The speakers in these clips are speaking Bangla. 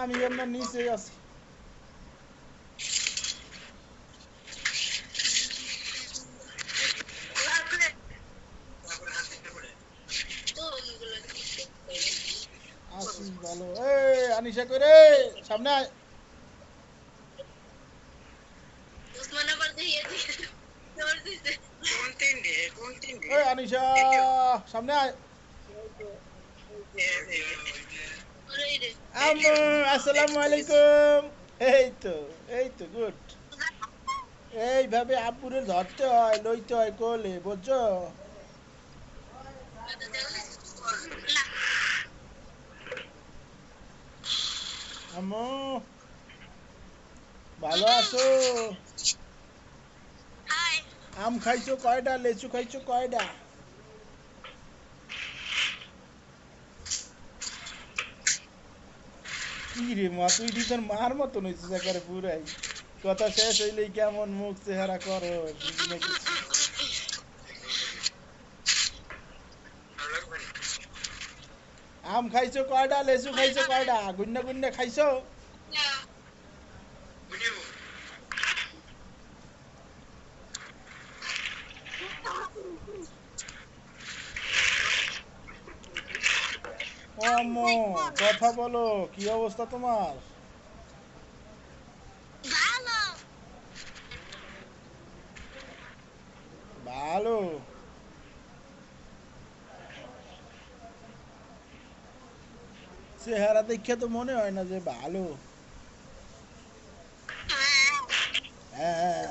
আমি আপনার নিচে আছি। আছি ভালো। এই আনিশা করে সামনে আয়। এই আনিশা সামনে আয়। আম্মু আসসালামু আলাইকুম। এই তো গুড। এইভাবে আব্বুরে ধরতে হয়, লইতে হয় কোলে, বুঝছো? আম্মু ভালো আছো? আম খাইছো কয়টা? লেচু খাইছো কয়টা? কি রে মা, তুই দি তোর মার মতন হয়েছিস একেবারে পুরাই। কথা শেষ হইলেই কেমন মুখ চেহারা করো, বুঝি না কিছু। আম খাইছো কয়টা? লেচু খাইছো কয়টা? গুন্না গুন্না খাইছো? ও আম্মু কথা বলো, কি অবস্থা তোমার? ভালো। চেহারা দেখে তো মনে হয় না যে ভালো। হ্যাঁ হ্যাঁ।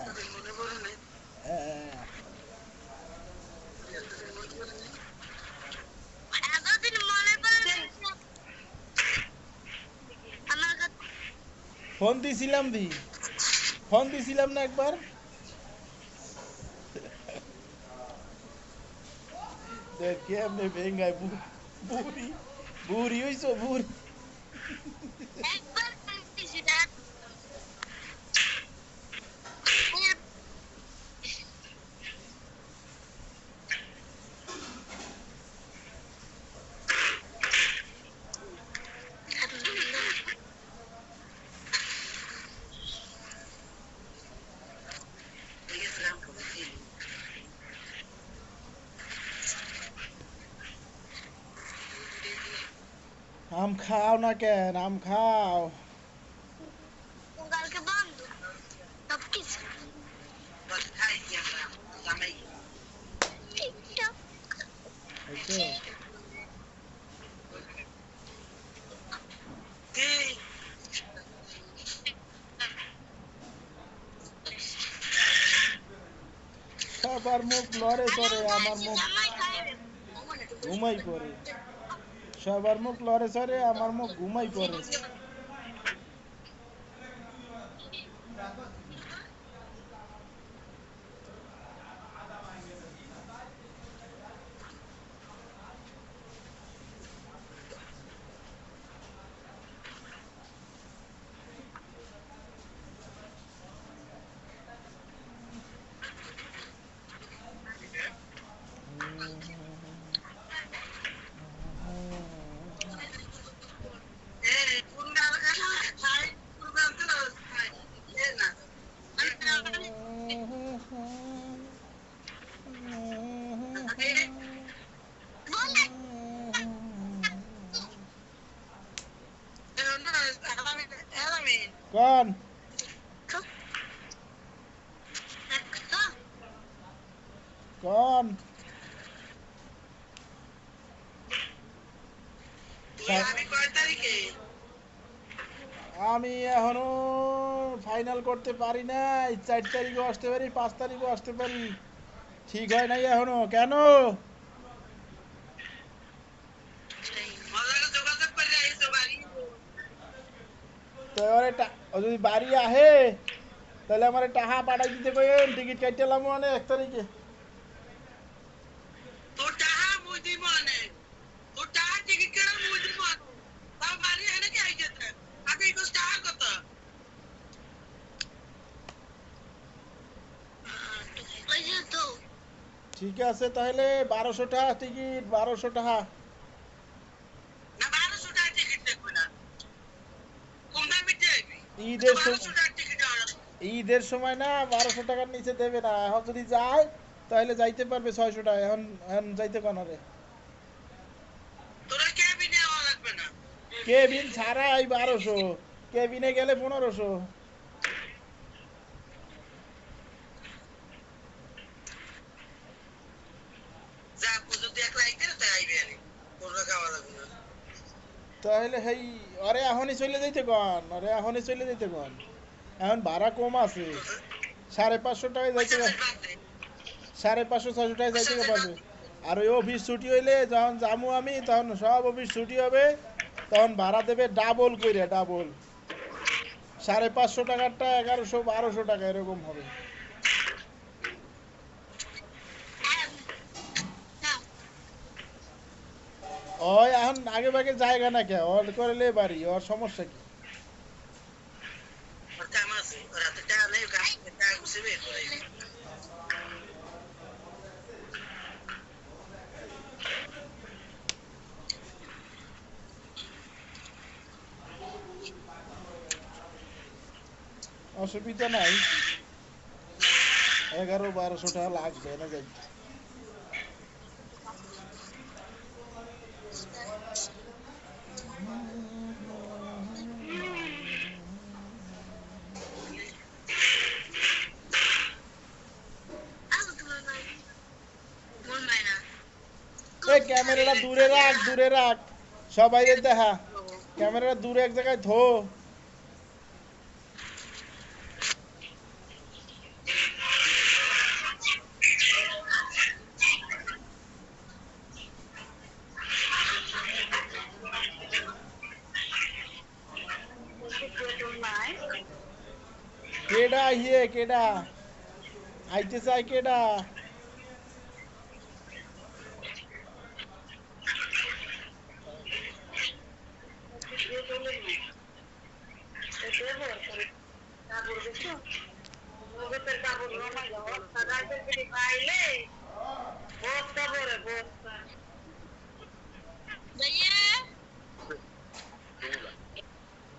ফোন দিছিলাম ফোন দিছিলাম না একবার। দেখ কেমনে ভেঙ্গায় বুড়ি বুড়ি হইছো বুড়ি। আম খাও না কেন? আম খাও। খাইছো? সবার মুখ লড়ে চড়ে, আমার মুখ ঘুমাই পড়ে। সবার মুখ লড়ে চড়ে, আমার মুখ ঘুমাই পড়ে। কোন কোন আমি এখনো ফাইনাল করতে পারি নাই। 4 তারিখও আসতে পারি, 5 তারিখও আসতে পারি। ঠিক হয় নাই এখনো। কেন? তো এবারে ও যদি বাড়ি আহে তাহলে আমার টাকা পাঠাই দিতে কইন, টিকিট কাটতেলাম মানে 1 তারিখে। ঠিক আছে তাহলে 1200 টাকা টিকিট, 1200 টাকা। ঈদের ঈদের সময় না 1200 টাকার নিচে দেবে না। এখন যদি যায় তাহলে যাইতে পারবে 600 টাকা। এখন এখন যাইতে কনারে কেবিন ছাড়াই 1200, কেবিনে গেলে 1500। তাহলে হেই আরে এখনই চলে যাইতে কন, আরে এখনই চলে যাইতে কন। এখন ভাড়া কম আছে, 550 টাকায় যাইতে 550 600 টাকায় যাইতে পারবে। আর ওই অফিস ছুটি হইলে যখন যামু আমি তখন সব অফিস ছুটি হবে, তখন ভাড়া দেবে ডাবল কইরা, ডাবল 550 টাকারটা 1100 1200 টাকা এরকম হবে। ওই এখন আগে ভাগে জায়গা না কে ওর করলে বাড়ি, ওর সমস্যা কি? অসুবিধা নাই, 1100 1200 টাকা লাগবে না যাইতে। এই ক্যামেরাটা দূরে রাখ, দূরে রাখ, সবাই দেখা। ক্যামেরাটা দূরে এক জায়গায় ধো। কেডা আইয়ে, কেডা আইতে চাই, কেডা?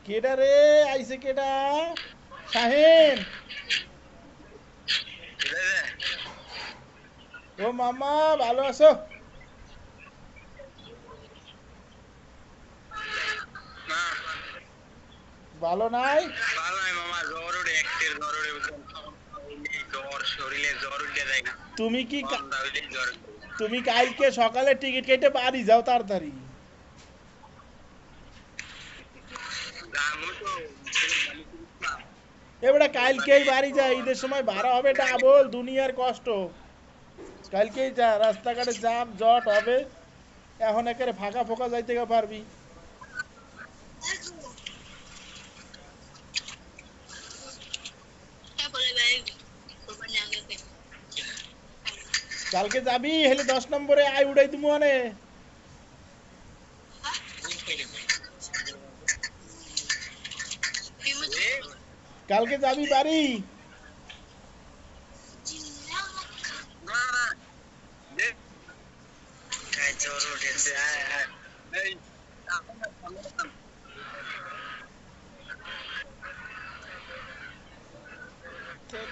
কেডা রে আইছে, কেডা? শাহিন, ও মামা ভালো আছো? ভালো নাই? তুমি কি তুমি কালকে সকালে টিকিট কেটে বাড়ি যাও তাড়াতাড়ি। এবারে কালকেই বাড়ি যা, ঈদের সময় ভাড়া হবে ডাবল, দুনিয়ার কষ্ট। কালকেই যা, রাস্তাঘাটে জাম জট হবে, এখন একেবারে ফাঁকা ফোকা যাইতে পারবি। কালকে যাবি হেলে 10 নম্বরে আয় উড়াই তুমি অনে। কালকে যাবি বাড়ি?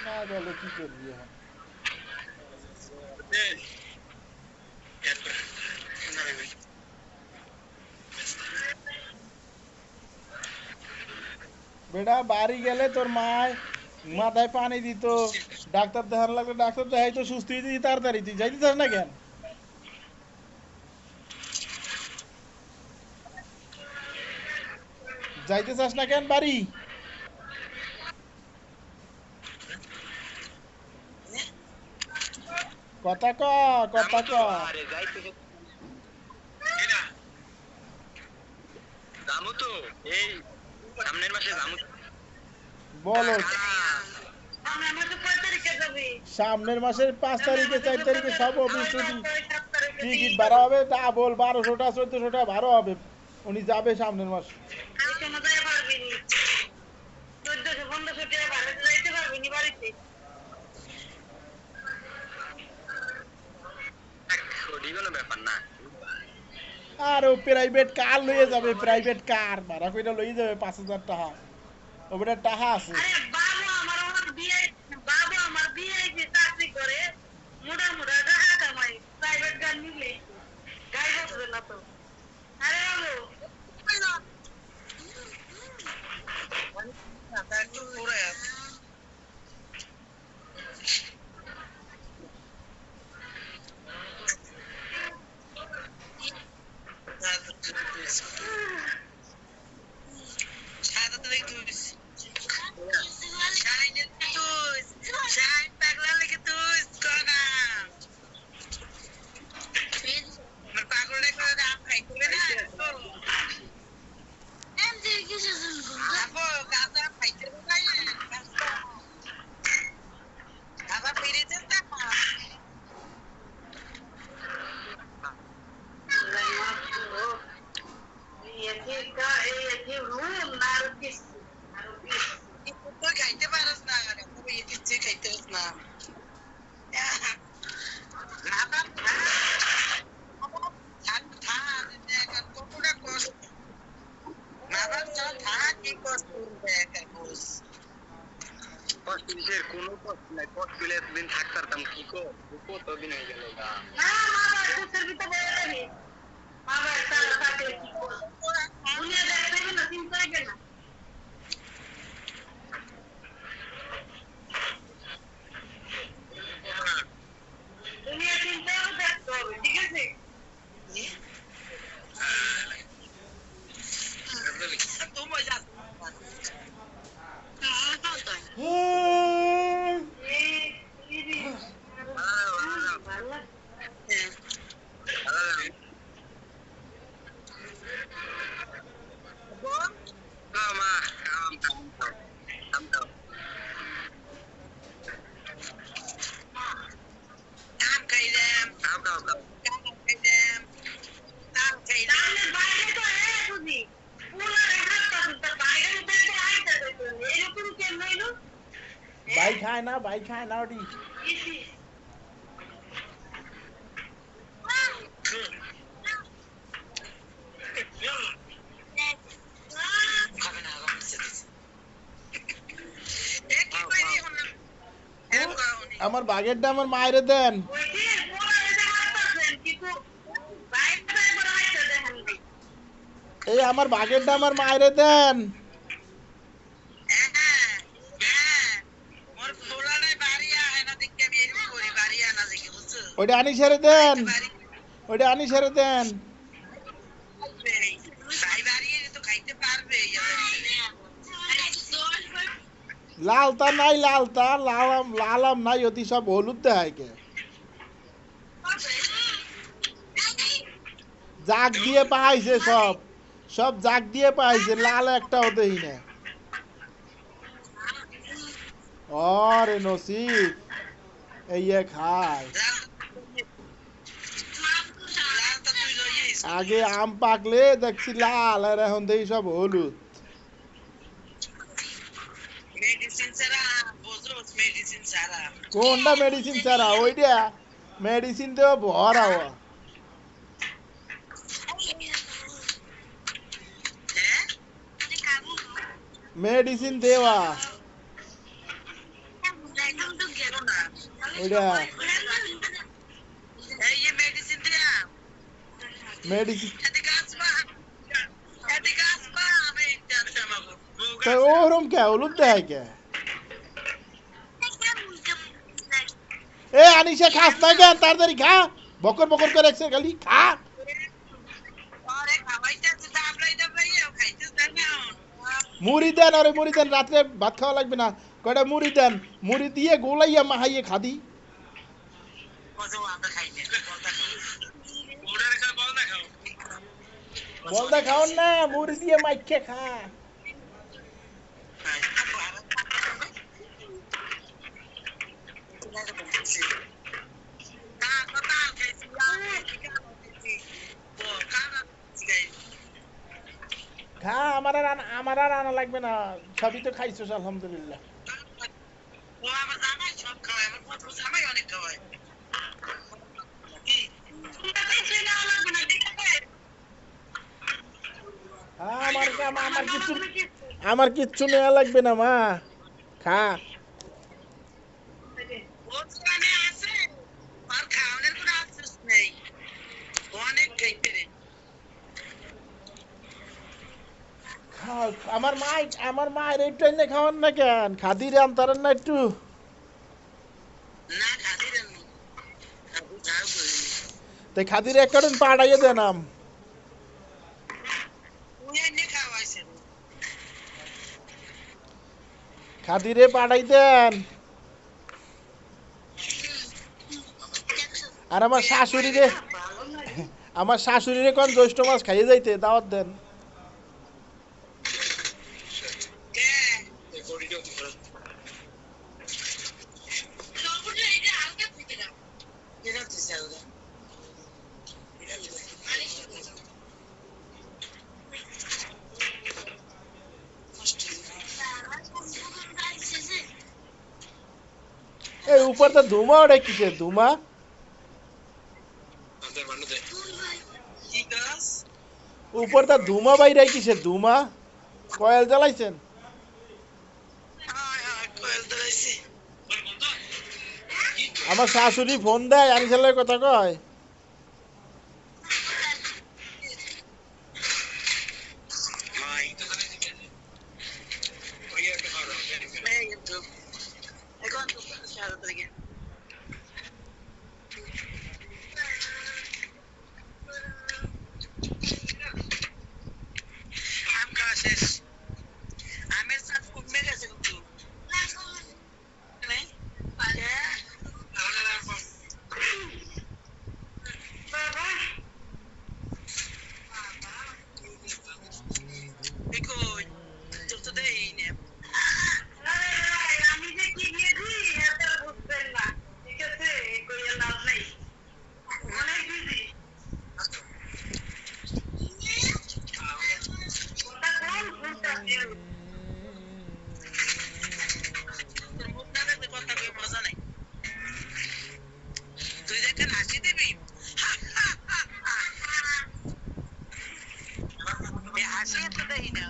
না গেলে কি করবি এখন? বেটা বাড়ি গেলে তোর মায় মাথায় পানি দিত, ডাক্তার দেখার লাগলে ডাক্তার দেখাই তো, সুস্থ হয়ে দিতি তাড়াতাড়ি। তুই যাইতে চাস না কেন? যাইতে চাস না কেন বাড়ি? কথা ক, কথা ক। বলো, সামনের মাসের 5 তারিখে 4 তারিখে সব অফিস ছুটি, টিকিট ভাড়া হবে ডাবল, 1200টা 1400টা ভাড়া হবে। উনি যাবে সামনের মাস। আর ও প্রাইভেট কার লইয়ে যাবে, প্রাইভেট কার ভাড়া কইরা লইয়ে যাবে 5000 টাকা। ওটা টাকা আছে আরে বাবু আমার বিয়ে যে চাকরি করে মোটা মোটা টাকা কামাই প্রাইভেট গান নিলে গাই বসবে না তো আরে বাবু একটু পুরো খাইতে পারস না খাইতে না কোনো কষ্ট নাই কষ্ট পেলে এতদিন থাকতে পারতাম কি কতদিন হয়ে গেল ঠিক আছে তোমার ভাই খায় না ওটি আমার বাগেরটা আমার মায়ের দেন এই আমার বাগেরটা আমার মায়ের দেন ওইটা আনি সেরে দেন লালতা নাই লালাম নাই অতি সব হলুদ দেয় কে জাগ দিয়ে পাইছে সব জাগ দিয়ে পাইছে লাল একটা হতেই না আরে নসিব এই খায় আগে আম পাকলে দেখছি লাল আর এখন দেখি সব হলুদ কোনটা মেডিসিন ছাড়া ওইটা মেডিসিন দেওয়া ভরা মেডিসিন দেওয়া ওইটা মেডিসিন ওরম কে হলুদ দেয় কে এ আনিশা খাস না কেন তাড়াতাড়ি খা বকর করে একসে খালি খা মুড়ি দেন রাত্রে ভাত খাওয়া লাগবে না কয়টা মুড়ি দেন মুড়ি দিয়ে গোলাইয়া মাহাইয়ে খাদি বলদা খাওন না মুড়ি দিয়ে মাইকে খা খা আমার আর আনা লাগবে না সবই তো খাইছো আলহামদুলিল্লাহ আমার কিছু আমার কিচ্ছু নেওয়া লাগবে না মা, খা। ওখানে আছে আর খাওয়ানোর কোনো আফসোস নেই অনেক খাইতে রে খা। আমার মায়ের একটু এনে খাওয়ান না কেন, খাদিরে আনতারেন না একটু? না খাদির নি খাদি খাও করিনি তাই খাদিরে এক কার্টন পাঠাইয়ে দেনাম। তুই এনে খাওয়াইছে খাদিরে পাঠাই দেন। আর আমার শাশুড়িরে, ভালো লাগে আমার শাশুড়িরে কোন জ্যৈষ্ঠ মাছ খাইয়ে যাইতে দাওয়াত দেন। কে সবুজে এটা হালকা থেকে দাও এটা দিছে ওরা এই উপরটা ধুমা, ওটা কিসের ধুমা? কি গাছ উপরটা ধুমা বাইরে কিসের ধুমা? কয়েল জ্বালাইছেন? হায় হায় কোয়েল ধরেছে আমার শাশুড়ি ফোন দেয়, আনিসালের কথা কয়। এখন তো সারা থেকে আম খাওয়া শেষ আমের চাষ কমে গেছে কিন্তু নেই বাবা কই তোর তো দেই নে আমি যে কি দিয়েছি এটা বুঝবেন না ঠিক আছে কই লাভ নাই অনেক বিজি কোনটা কোন কোনটা দিয়ে তোর মুখ না দেখলে কথা কই মজা নাই তুই দেখেন হাসি দিবি এই হাসি তো দেই না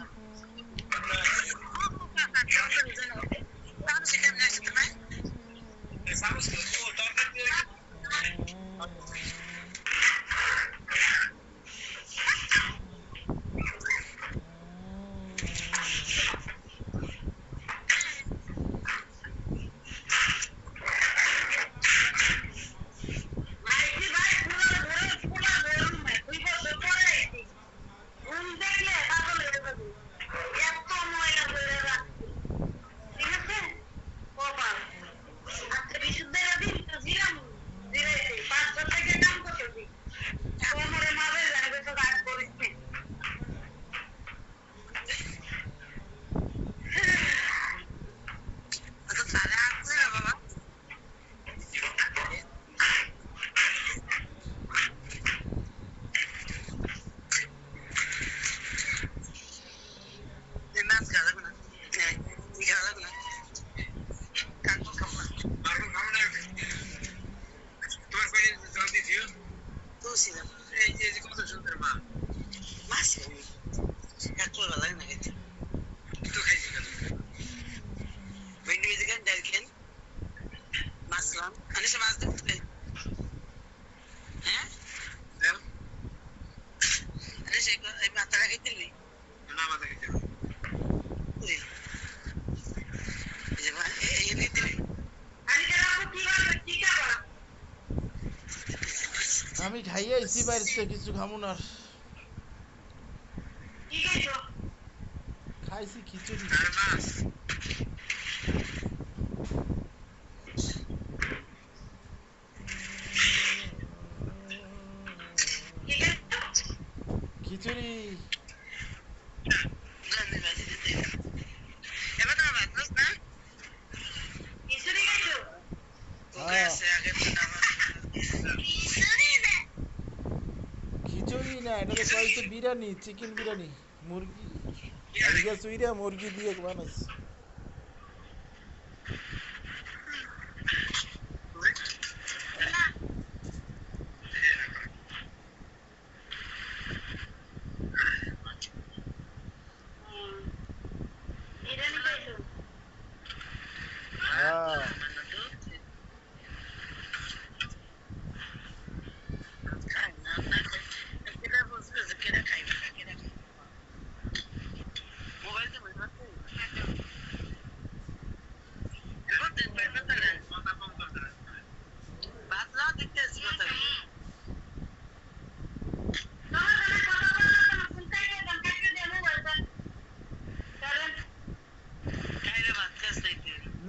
আমি খাইয়ে আইছি বাইরে, কিছু খামু না। খাইছি খিচুড়ি। খিচুড়ি। খিচুড়ি না, এটা তো কয়েছে বিরিয়ানি, চিকেন বিরিয়ানি, মুরগি আজকে সুইরা মুরগি দিয়ে বানাইছে।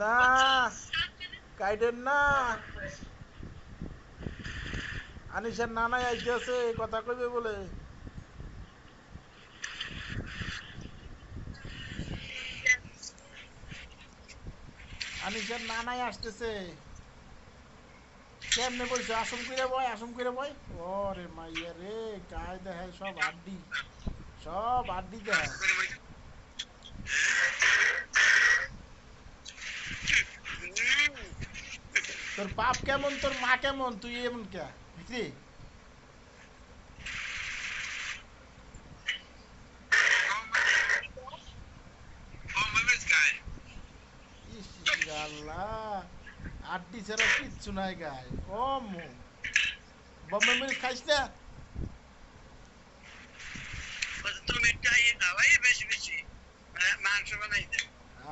না কাইডেন না আনিসের নানাই আইতেছে কথা কইবে বলে আনিসের নানাই আসতেছে কেমনে বলছো আসম কইরা বয় ওরে মাইয়া রে গায়ে দেখায় সব আড্ডি দেখায় তোর বাপ কেমন তোর মা কেমন তুই এমন কে ভিতরে ইস আল্লাহ আড্ডি ছাড়া কিচ্ছু নাই গায়ে ও মো বম্বে মরিচ খাইস না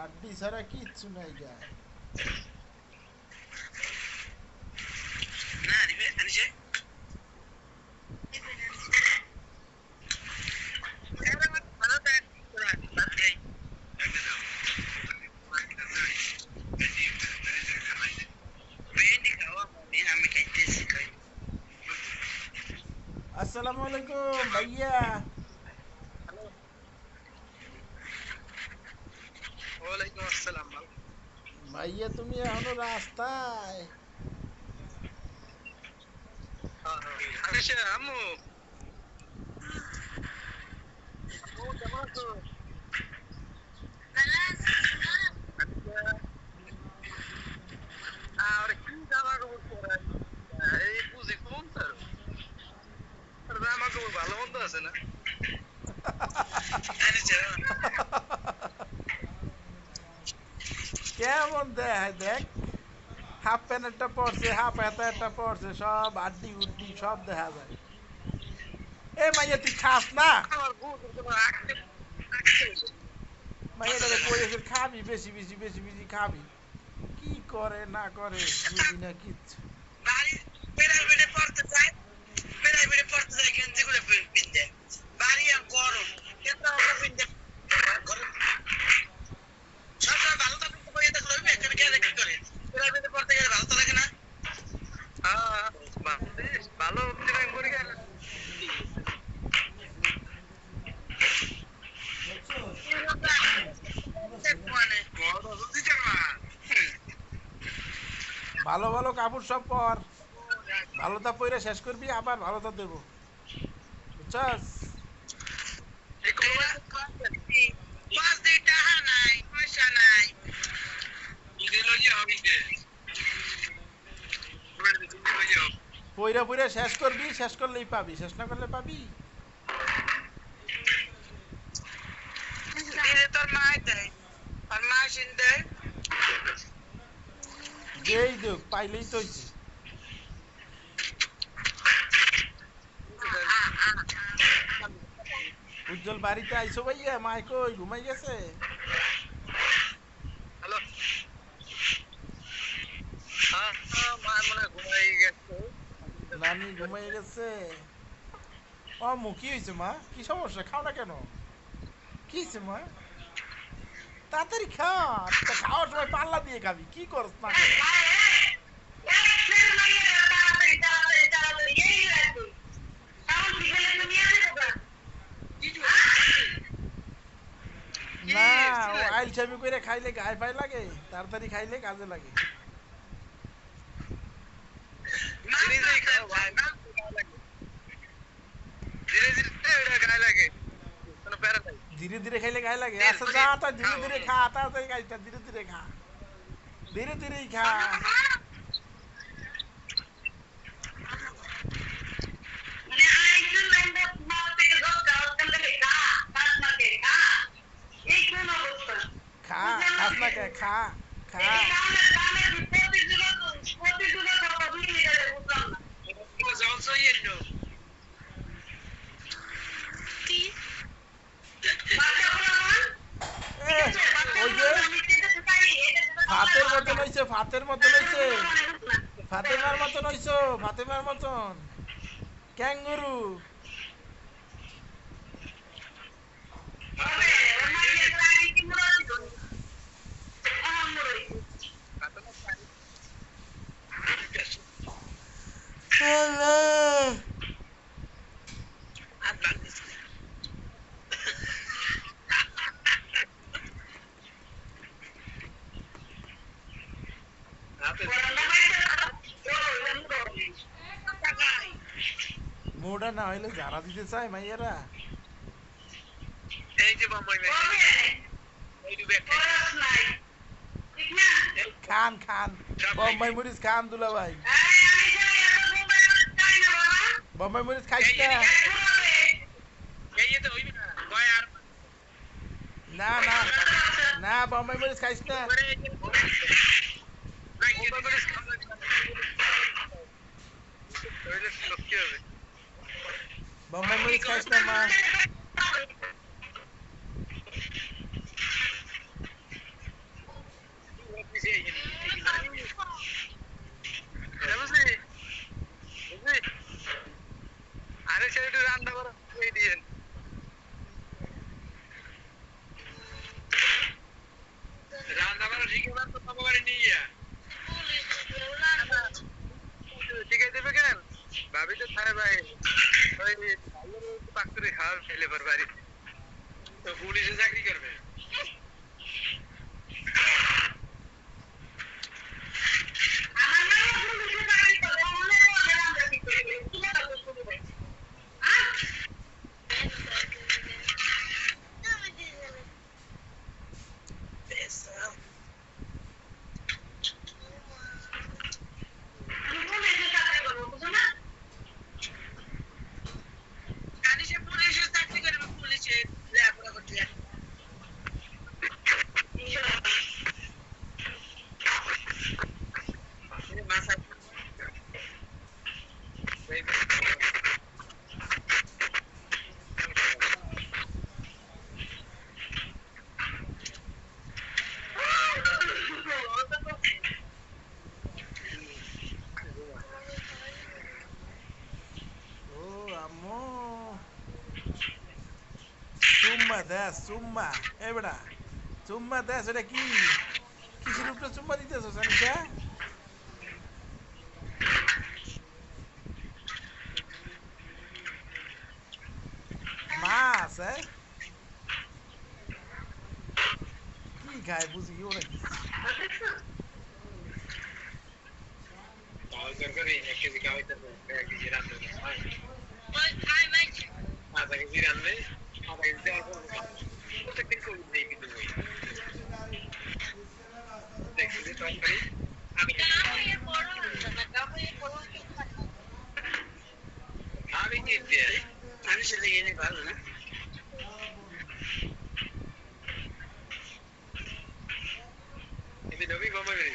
আড্ডি ছাড়া কিচ্ছু নাই গায়ে আসসালামু আলাইকুম ভাইয়া ওয়ালাইকুম আসসালাম ভাইয়া তুমি এখনো রাস্তায় আনিশা আম্মু কেমন আছো আরে কি জামা কাপড় পরে এই বুঝি কোন স্যার জামা কাপড় ভালো মন্দ আছে না কেমন দেখ হাফ প্যান্ট একটা পরছে হাফ হাতা একটা পরছে সব আড্ডি উড্ডি সব দেখা যায় এ মাইয়া তুই খাস না আমার বুঝি তোমার আঁকতে মাইয়াটারে কইছে খাবি বেশি খাবি কি করে না করে বুঝি না কিচ্ছু বাড়ি বেড়ে পড়তে যায় গেঞ্জি করে পিনতে বাড়ি আর গরম কেন আমরা পিনতে গরম সবসময় ভালো থাকতে পারি এটা করবে এখানে গেলে কি করে বেড়ে পড়তে গেলে ভালো তো লাগে না হ্যাঁ ভালো অপটিমাইজ করে গেলে ভালো ভালো কাপড় সব পর ভালোটা পরে শেষ করবি আবার ভালোটা দেবো বুঝছস পইরা শেষ করবি শেষ করলেই পাবি শেষ না করলে পাবি তোর মা দেয় আর মা দেয় যেই দেখ পাইলেই তো হইছে উজ্জ্বল বাড়িতে আইসো ভাইয়া মাই কই ঘুমাই গেছে হ্যালো হ্যাঁ মা মনে ঘুমাই গেছে নানি ঘুমাই গেছে ও মু কি হয়েছে মা কি সমস্যা খাও না কেন কি হয়েছে মা তাড়াতাড়ি খা খাওয়ার সময় পাল্লা দিয়ে খাবি কি করছ না না ও আইল চাবি করে খাইলে গায়ে পায় লাগে তাড়াতাড়ি খাইলে কাজে লাগে ধীরে ধীরে খাইলে গায়ে লাগে আচ্ছা যা তা ধীরে ধীরে খা তাড়াতাড়ি খাইতা ধীরে ধীরে খা ধীরে ধীরেই খা খা খাস না কে খা খা ওই যে ফাতের মতন হইছে ফাতেমার মতন ক্যাঙ্গুরু না হইলে জানা দিতে চায় মাইয়ারা। এই যে বোম্বাই ভাই এই দুবে ওরাস নাই ঠিক না খান খান বোম্বাই মরিচ খান দুলা ভাই। আমি যাই এত মুম্বাই যাই না বাবা বোম্বাই মরিচ খাইস না। এই তো হইবে না কয় আর না না না বোম্বাই মরিচ খাইস না। বোম্বাই মরিচ খাইস না মা। আরে সেটা রান্না করো এই দিয়েন রান্না করা শিখে তো সবাই নিয়ে শিখাই দেবে কেন ভাবি তো থাকে ভাই ওই পাকড়ে খাওয়ার ফেলে পর বাড়ি তো পুলিশে চাকরি করবে আমার নাম পুলিশে চাকরি করে মনে করে আমরা কি করব কি না করব পুলিশে চাকরি করবে পুলিশে লেখাপড়া করতে মাথা ও আম্মু চুম্মা দেস চুম্মা এ বেটা চুম্মা দেস এটা কি কিসের উপরে চুম্মা দিতেছ সানিকা? মাছ কি খায় বুঝি ওরা কি তরকারি 1 কেজি খাওয়াই তো 1 কেজি রান্না আধা কেজি রান্না আধা কেজি প্রত্যেকদিন করে দিই কিন্তু দেখছি যে তরকারি আমি কি দিয়ে আমি সেটা এনে ভালো না এমনি নবী বাবা বেরি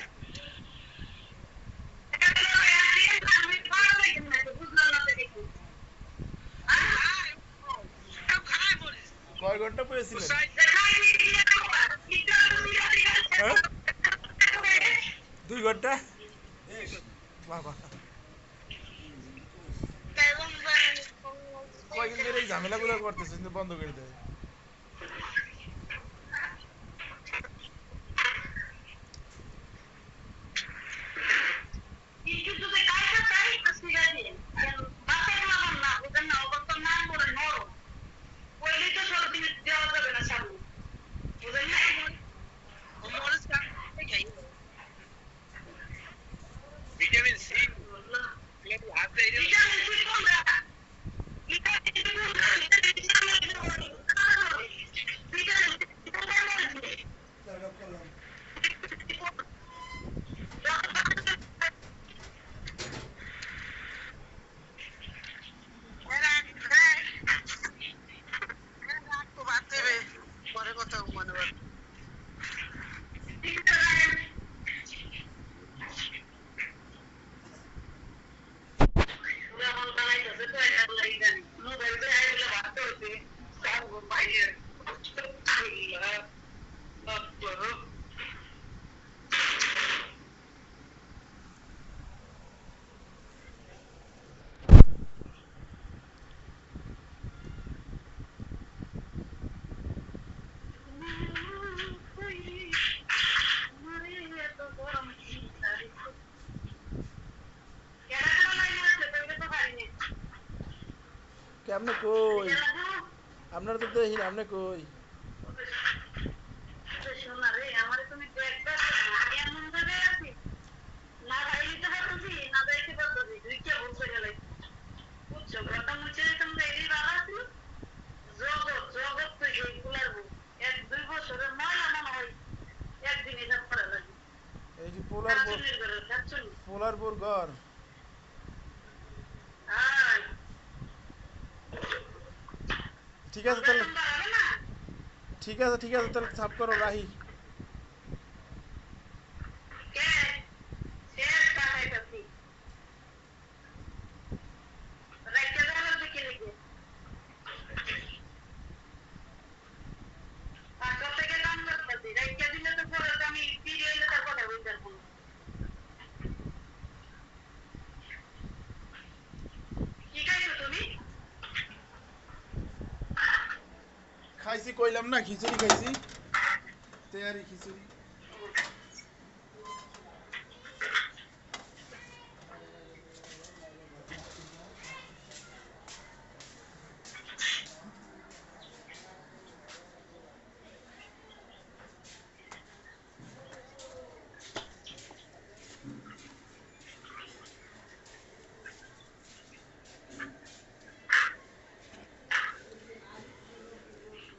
কয় ঘন্টা পড়েছিলেন? হ্যাঁ 2 ঘন্টা বাবা কয়দিন ধরে এই ঝামেলাগুলো করতেছেন যে বন্ধ করে দেয়। ভিটামিন সি হাত দিয়ে পরে কথা মনে হয় কেমনে কই আপনারা তো দেখি আপনি কই কথা মুছে তোমরা এই বাবা ছিল জগৎ জগৎ তো এই কুলারবো 1-2 বছরের ময়লা মনে হয় একদিনে সব করা লাগে এই যে শাশুড়ির ঘরে শাশুড়ি পোলারপুর ঘর। আর ঠিক আছে তাহলে, বেতন বাড়াবে না ঠিক আছে তাহলে সাফ করো, রাহি। কে শেষ কাটাইতাছি রাইখা দেওয়ার দিকে লিখে 500 টাকা দাম করতেছি রাইখা দিলে তো পরে তো আমি ফিরে এলে তার কথা বলতে পারবো না। কি খাইছো তুমি খাইছি কইলাম না, খিচুড়ি খাইছি, তেয়ারি খিচুড়ি।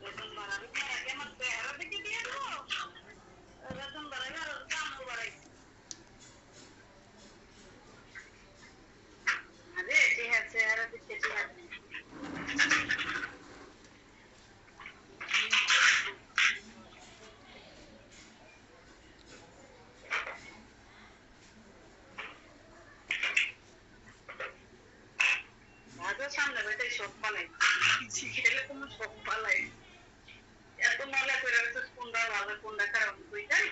বেতন বাড়াবে না আগে আমার চেহারা দেখে দিয়ে দেবো বেতন বাড়াবে আর দামও বাড়াই আরে চেহারা দেখে চেহারা ভাজা সামনে বেটাই সব পালাই খেলে তুমি সব পালাই এত মজা করে রাখছো কোনটা ভালো কোনটা খারাপ বুঝাই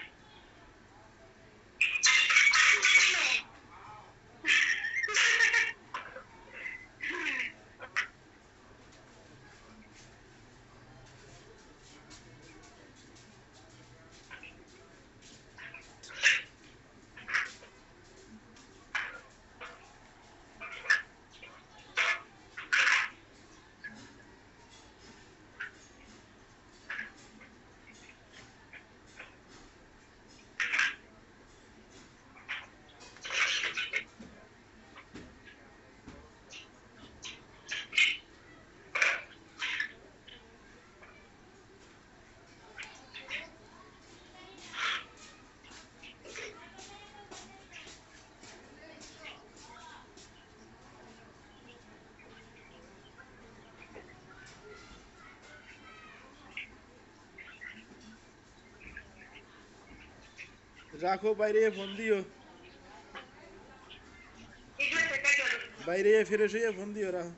রাখো, বাইরে ফোন দিও, এগুলো থেকে বাইরে ফ্রেশ হয়ে ফোন দিও, রাখো।